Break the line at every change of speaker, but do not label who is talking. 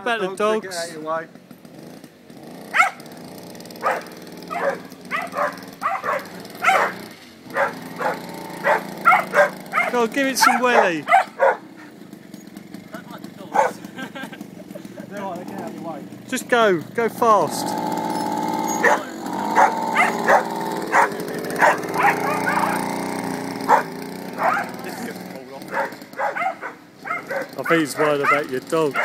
worry about the dogs.
Get out of your way.
Go on, give it some welly.
Don't like the dogs.
They're right, they get out of your way.
Just go fast. I think he's worried about your dogs.